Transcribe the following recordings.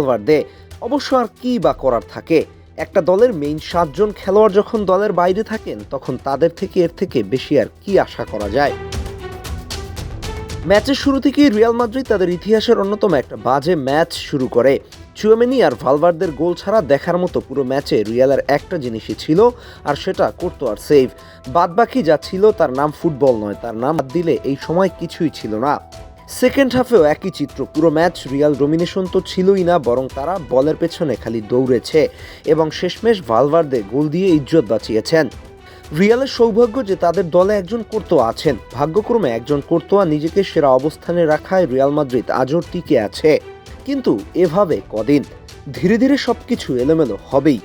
Valverde. অবশ্য আর কি বা করার থাকে, একটা দলের মেইন 7 জন খেলোয়াড় যখন দলের বাইরে থাকেন তখন তাদের থেকে এর থেকে বেশি আর কি আশা করা যায়। ম্যাচের শুরু থেকেই রিয়াল মাদ্রিদ তাদের ইতিহাসের অন্যতম একটা বাজে ম্যাচ শুরু করে। চুয়ামেনি আর ভালভার্দের গোল ছাড়া দেখার মতো পুরো ম্যাচে রিয়ালের একটা জিনিসই ছিল, আর সেটা কোর্তোয়ার সেভ। বাদবাকি যা ছিল তার নাম ফুটবল নয়, তার নাম বাদ দিলে এই সময় কিছুই ছিল না। সেকেন্ড হাফেও একই চিত্র, পুরো ম্যাচ রিয়াল ডমিনেশন তো ছিলই না, বরং তারা বলের পেছনে খালি দৌড়েছে এবং শেষমেশ ভালভার্দে গোল দিয়ে ইজ্জত বাঁচিয়েছেন। রিয়ালের সৌভাগ্য যে তাদের দলে একজন কোর্তোয়া আছেন। ভাগ্যক্রমে একজন কোর্তোয়া নিজেকে সেরা অবস্থানে রাখায় রিয়াল মাদ্রিদ আজও টিকে আছে। কিন্তু এভাবে কদিন ধীরে ধীরে সবকিছু এলোমেলো হবেই।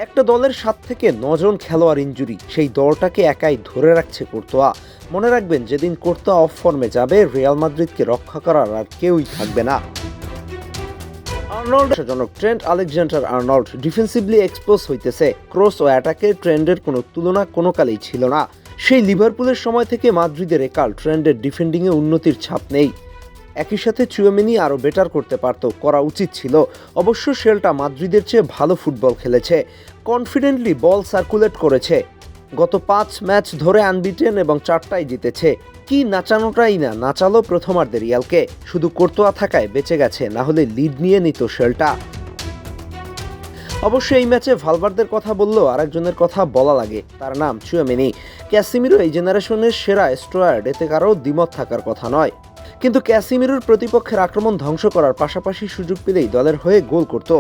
একটা দলের 7 থেকে 9 জন খেলোয়াড় ইনজুরি, সেই দলটাকে একাই ধরে রাখছে কোর্তোয়া। মনে রাখবেন, যেদিন কোর্তোয়া অফ ফর্মে যাবে রিয়াল মাদ্রিদকে রক্ষা করার আর কেউই থাকবে না। আর্নল্ডজনক Trent Alexander Arnold defensively expose হইতেছে। ক্রস ও অ্যাটাকের ট্রেন্ডের কোনো তুলনা কোনো কালেই ছিল না। সেই লিভারপুলের সময় থেকে মাদ্রিদের একাল ট্রেন্ডের ডিফেন্ডিংয়ে উন্নতির ছাপ নেই। একই সাথে চুয়ামেনি আরও বেটার করতে পারত, করা উচিত ছিল। অবশ্য সেল্টা মাদ্রিদের চেয়ে ভালো ফুটবল খেলেছে, কনফিডেন্টলি বল সার্কুলেট করেছে। গত 5 ম্যাচ ধরে আনবিটেন এবং 4টাই জিতেছে। কি নাচানোটাই না নাচালো প্রথমার্ধে রিয়ালকে, শুধু কোর্তোয়া থাকায় বেঁচে গেছে, না হলে লিড নিয়ে নিত সেল্টা। অবশ্য এই ম্যাচে ভালভার্দের কথা বললেও আরেকজনের কথা বলা লাগে, তার নাম চুয়ামেনি। ক্যাসিমিরো এই জেনারেশনের সেরা স্ট্রয়ার্ড, এতে কারো দ্বিমত থাকার কথা নয়। কিন্তু ক্যাসিমিরোর প্রতিপক্ষের আক্রমণ ধ্বংস করার পাশাপাশি সুযোগ পেলেই দলের হয়ে গোল করত।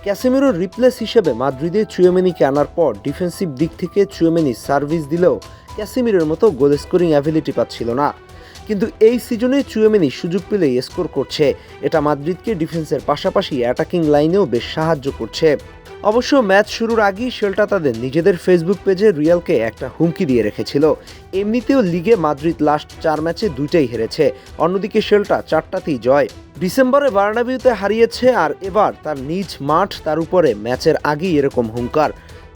ক্যাসিমিরোর রিপ্লেস হিসেবে মাদ্রিদে চুয়ামেনিকে আনার পর ডিফেন্সিভ দিক থেকে চুয়ামেনি সার্ভিস দিলেও ক্যাসিমিরোর মতো গোল স্কোরিং অ্যাবিলিটি পাচ্ছিল না। কিন্তু এই সিজনে চুয়ামেনি সুযোগ পেলেই স্কোর করছে, এটা মাদ্রিদকে ডিফেন্সের পাশাপাশি অ্যাটাকিং লাইনেও বেশ সাহায্য করছে। অবশ্য ম্যাচ শুরুর আগেই সেল্টা তাদের নিজেদের ফেসবুক পেজে রিয়ালকে একটা হুমকি দিয়ে রেখেছিল। এমনিতেও লিগে মাদ্রিদ লাস্ট 4 ম্যাচে 2টাই হেরেছে, অন্যদিকে সেল্টা 4টাতেই জয়। ডিসেম্বরে বার্নাবিউতে হারিয়েছে, আর এবার তার নিজ মাঠ, তার উপরে ম্যাচের আগেই এরকম হুঙ্কার।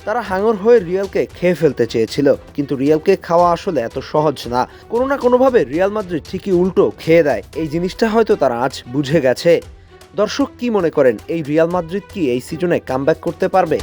তারা হাঙর হয়ে রিয়ালকে খেয়ে ফেলতে চেয়েছিল, কিন্তু রিয়ালকে খাওয়া আসলে এত সহজ না। কোনো না কোনোভাবে রিয়াল মাদ্রিদ ঠিকই উল্টো খেয়ে দেয়, এই জিনিসটা হয়তো তারা আজ বুঝে গেছে। দর্শক কি মনে করেন, এই রিয়াল মাদ্রিদ কি এই সিজনে কামব্যাক করতে পারবে?